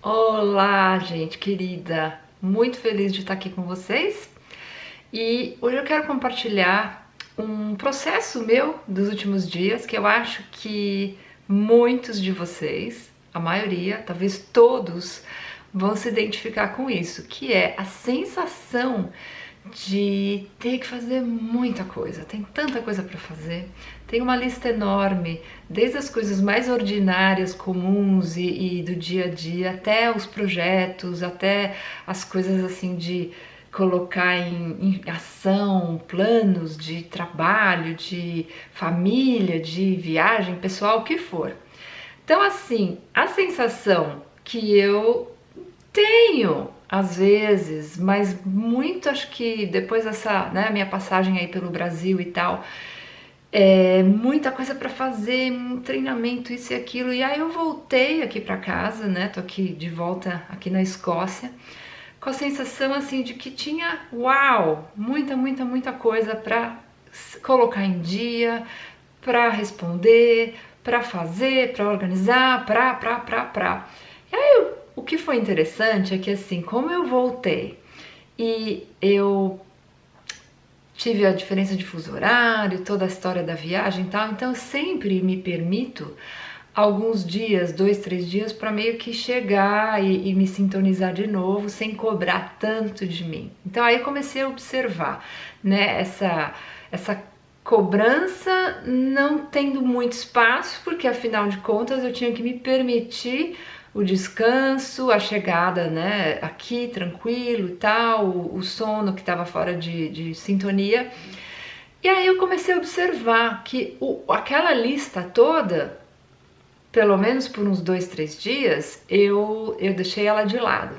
Olá, gente querida! Muito feliz de estar aqui com vocês e hoje eu quero compartilhar um processo meu dos últimos dias que eu acho que muitos de vocês, a maioria, talvez todos, vão se identificar com isso, que é a sensação de ter que fazer muita coisa. Tem tanta coisa para fazer, tem uma lista enorme, desde as coisas mais ordinárias, comuns e do dia a dia, até os projetos, até as coisas assim de colocar em ação planos de trabalho, de família, de viagem pessoal, o que for. Então, assim, a sensação que eu tenho às vezes, mas muito acho que depois dessa, né, minha passagem aí pelo Brasil e tal, muita coisa para fazer, um treinamento, isso e aquilo. E aí eu voltei aqui para casa, né? Tô aqui de volta aqui na Escócia, com a sensação assim de que tinha, uau, muita coisa para colocar em dia, para responder, para fazer, para organizar, pra. E aí o que foi interessante é que assim, como eu voltei e eu tive a diferença de fuso horário, toda a história da viagem e tal, então eu sempre me permito alguns dias, 2, 3 dias, para meio que chegar e me sintonizar de novo, sem cobrar tanto de mim. Então aí eu comecei a observar, né, essa cobrança não tendo muito espaço, porque afinal de contas eu tinha que me permitir o descanso, a chegada, né, aqui tranquilo e tal, o sono que estava fora de sintonia. E aí eu comecei a observar que aquela lista toda, pelo menos por uns 2, 3 dias, eu deixei ela de lado.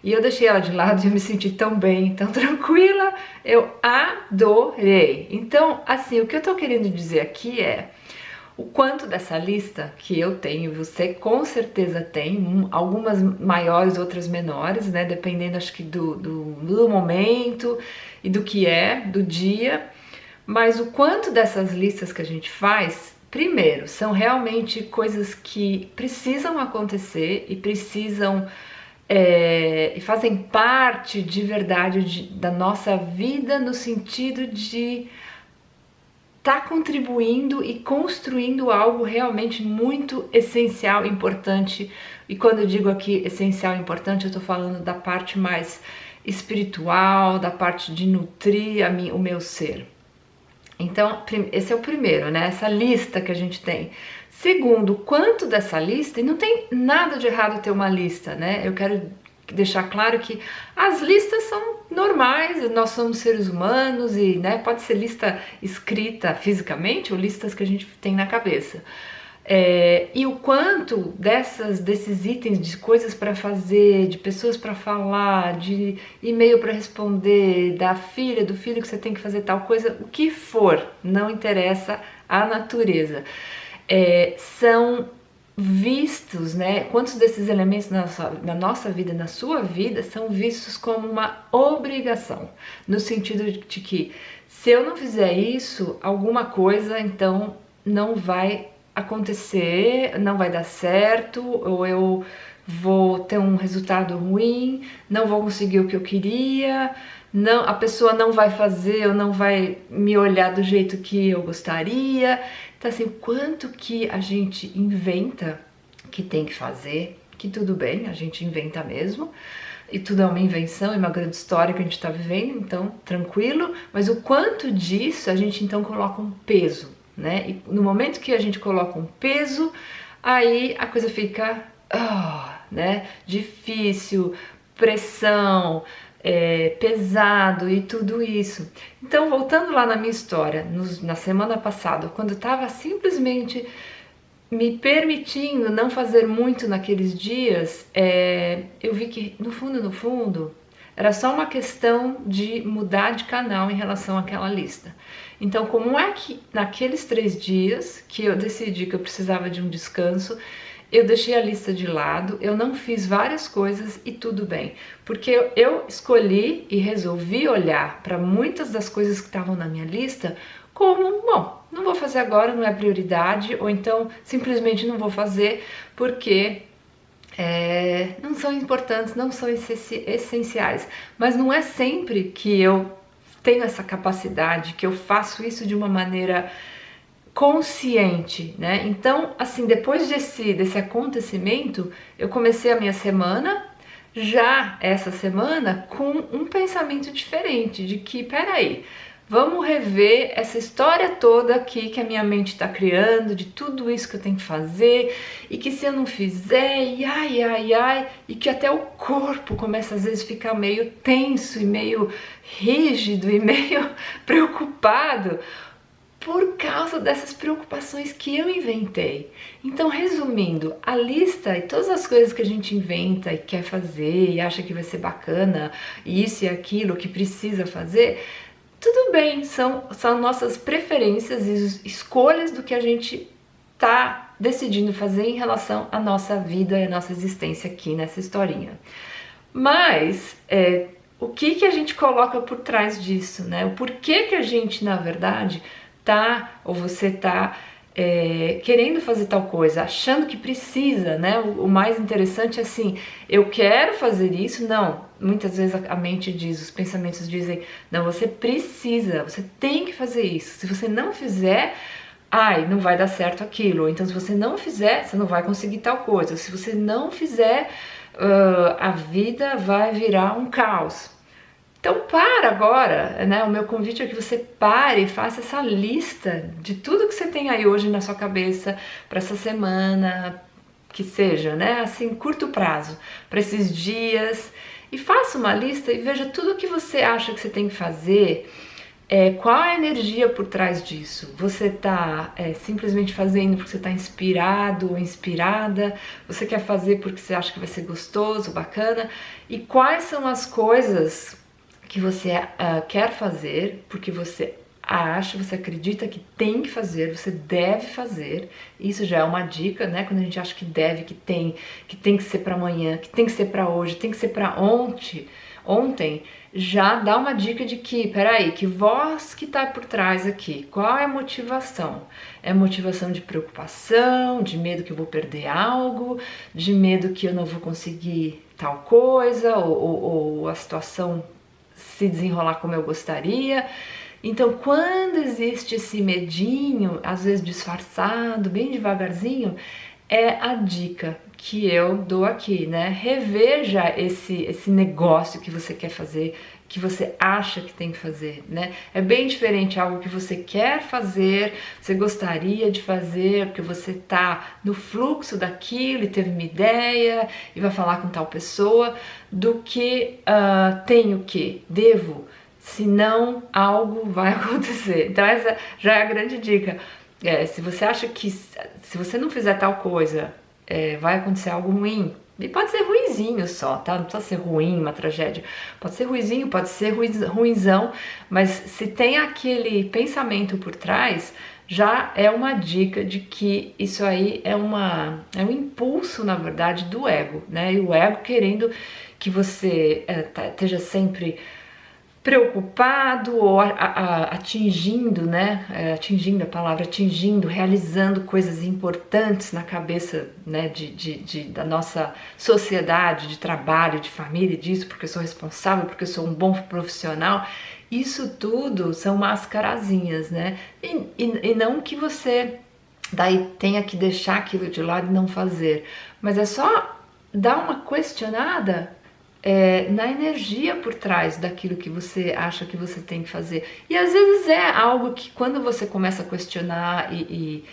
E eu deixei ela de lado e eu me senti tão bem, tão tranquila, eu adorei. Então, assim, o que eu tô querendo dizer aqui é o quanto dessa lista que eu tenho, você com certeza tem, algumas maiores, outras menores, né? Dependendo, acho que do momento e do que é, do dia. Mas o quanto dessas listas que a gente faz, primeiro, são realmente coisas que precisam acontecer e precisam e fazem parte de verdade da nossa vida no sentido de tá contribuindo e construindo algo realmente muito essencial, importante. E quando eu digo aqui essencial, importante, eu tô falando da parte mais espiritual, da parte de nutrir o meu ser. Então, esse é o primeiro, né? Essa lista que a gente tem. Segundo, quanto dessa lista, e não tem nada de errado ter uma lista, né? Eu quero deixar claro que as listas são normais, nós somos seres humanos e, né, pode ser lista escrita fisicamente ou listas que a gente tem na cabeça. E o quanto desses itens de coisas para fazer, de pessoas para falar, de e-mail para responder, da filha, do filho que você tem que fazer tal coisa, o que for, não interessa a natureza. São vistos, né? Quantos desses elementos na nossa vida, na sua vida, são vistos como uma obrigação, no sentido de que se eu não fizer isso, alguma coisa então não vai acontecer, não vai dar certo, ou eu vou ter um resultado ruim, não vou conseguir o que eu queria, não, a pessoa não vai fazer ou não vai me olhar do jeito que eu gostaria. Então assim, quanto que a gente inventa que tem que fazer, que tudo bem, a gente inventa mesmo, e tudo é uma invenção, é uma grande história que a gente está vivendo, então tranquilo, mas o quanto disso a gente então coloca um peso, né? E no momento que a gente coloca um peso, aí a coisa fica, né? Difícil, pressão, pesado e tudo isso. Então, voltando lá na minha história, na semana passada, quando eu estava simplesmente me permitindo não fazer muito naqueles dias, eu vi que no fundo, era só uma questão de mudar de canal em relação àquela lista. Então, como é que naqueles 3 dias que eu decidi que eu precisava de um descanso, eu deixei a lista de lado, eu não fiz várias coisas e tudo bem, porque eu escolhi e resolvi olhar para muitas das coisas que estavam na minha lista como, bom, não vou fazer agora, não é prioridade, ou então simplesmente não vou fazer porque não são importantes, não são essenciais, mas não é sempre que eu tenho essa capacidade, que eu faço isso de uma maneira consciente, né? Então, assim, depois desse acontecimento, eu comecei a minha semana, já essa semana, com um pensamento diferente, de que, peraí, vamos rever essa história toda aqui que a minha mente está criando, de tudo isso que eu tenho que fazer, e que se eu não fizer, e ai, e que até o corpo começa às vezes a ficar meio tenso, e meio rígido, e meio preocupado, por causa dessas preocupações que eu inventei. Então, resumindo, a lista e todas as coisas que a gente inventa e quer fazer, e acha que vai ser bacana, e isso e aquilo que precisa fazer, tudo bem, são nossas preferências e escolhas do que a gente tá decidindo fazer em relação à nossa vida e à nossa existência aqui nessa historinha. Mas o que a gente coloca por trás disso, né? O porquê que a gente, na verdade, ou você tá querendo fazer tal coisa, achando que precisa, né? O mais interessante é assim, eu quero fazer isso, não. Muitas vezes a mente diz, os pensamentos dizem, não, você precisa, você tem que fazer isso. Se você não fizer, não vai dar certo aquilo. Ou então, se você não fizer, você não vai conseguir tal coisa. Se você não fizer, a vida vai virar um caos. Então para agora, né? O meu convite é que você pare e faça essa lista de tudo que você tem aí hoje na sua cabeça para essa semana, que seja, né? Assim, curto prazo, para esses dias, e faça uma lista e veja tudo o que você acha que você tem que fazer. Qual a energia por trás disso? Você está simplesmente fazendo porque você está inspirado ou inspirada? Você quer fazer porque você acha que vai ser gostoso, bacana? E quais são as coisas que você quer fazer, porque você acha, você acredita que tem que fazer, você deve fazer. Isso já é uma dica, né? Quando a gente acha que deve, que tem que ser para amanhã, que tem que ser para hoje, tem que ser para ontem, já dá uma dica de que, peraí, que voz que tá por trás aqui? Qual é a motivação? É motivação de preocupação, de medo que eu vou perder algo, de medo que eu não vou conseguir tal coisa, ou a situação se desenrolar como eu gostaria. Então, quando existe esse medinho, às vezes disfarçado, bem devagarzinho, é a dica que eu dou aqui, né? Reveja esse negócio que você quer fazer, que você acha que tem que fazer, né? É bem diferente algo que você quer fazer, você gostaria de fazer, porque você tá no fluxo daquilo e teve uma ideia e vai falar com tal pessoa, do que tenho que, devo, senão algo vai acontecer. Então essa já é a grande dica. Se você acha que se você não fizer tal coisa, vai acontecer algo ruim, e pode ser ruinzinho só, tá? Não precisa ser ruim, uma tragédia. Pode ser ruinzinho, pode ser ruinzão, mas se tem aquele pensamento por trás, já é uma dica de que isso aí é um impulso, na verdade, do ego, né? E o ego querendo que você esteja sempre preocupado ou atingindo, né? Atingindo a palavra, realizando coisas importantes na cabeça, né? Da nossa sociedade, de trabalho, de família, disso, porque eu sou responsável, porque eu sou um bom profissional. Isso tudo são mascarazinhas, né? E não que você daí tenha que deixar aquilo de lado e não fazer, mas é só dar uma questionada na energia por trás daquilo que você acha que você tem que fazer. E às vezes é algo que quando você começa a questionar e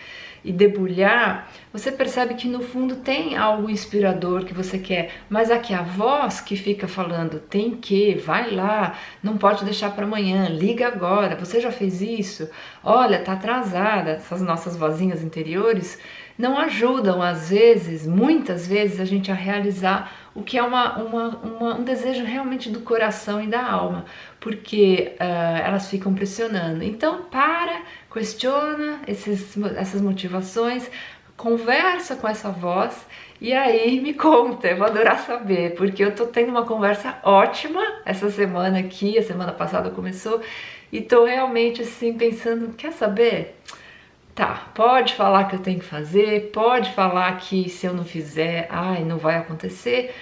debulhar, você percebe que no fundo tem algo inspirador que você quer, mas aqui a voz que fica falando, tem que, vai lá, não pode deixar para amanhã, liga agora, você já fez isso, olha, tá atrasada, essas nossas vozinhas interiores não ajudam, às vezes, muitas vezes, a gente a realizar o que é um desejo realmente do coração e da alma, porque elas ficam pressionando. Então, questiona essas motivações, conversa com essa voz e aí me conta, eu vou adorar saber, porque eu tô tendo uma conversa ótima essa semana aqui, a semana passada começou, e tô realmente assim pensando, quer saber? Tá, pode falar que eu tenho que fazer, pode falar que se eu não fizer, ai, não vai acontecer.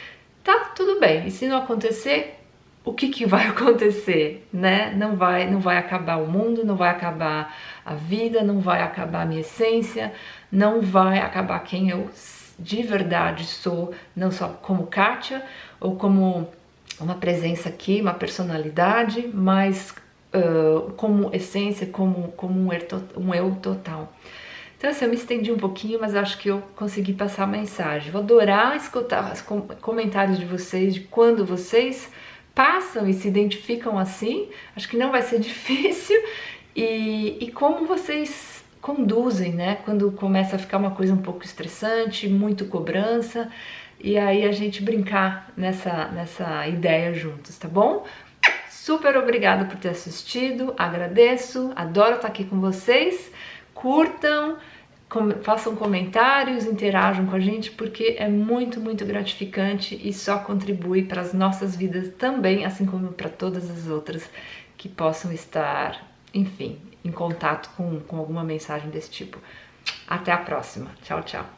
Tá, tudo bem. E se não acontecer, o que que vai acontecer, né? Não vai acabar o mundo, não vai acabar a vida, não vai acabar a minha essência, não vai acabar quem eu de verdade sou, não só como Kátia ou como uma presença aqui, uma personalidade, mas como essência, como um eu total. Então assim, eu me estendi um pouquinho, mas acho que eu consegui passar a mensagem. Vou adorar escutar os comentários de vocês, de quando vocês passam e se identificam assim. Acho que não vai ser difícil. E como vocês conduzem, né? Quando começa a ficar uma coisa um pouco estressante, muito cobrança, e aí a gente brincar nessa ideia juntos, tá bom? Super obrigada por ter assistido, agradeço, adoro estar aqui com vocês. Curtam, façam comentários, interajam com a gente, porque é muito, muito gratificante e só contribui para as nossas vidas também, assim como para todas as outras que possam estar, enfim, em contato com alguma mensagem desse tipo. Até a próxima. Tchau, tchau.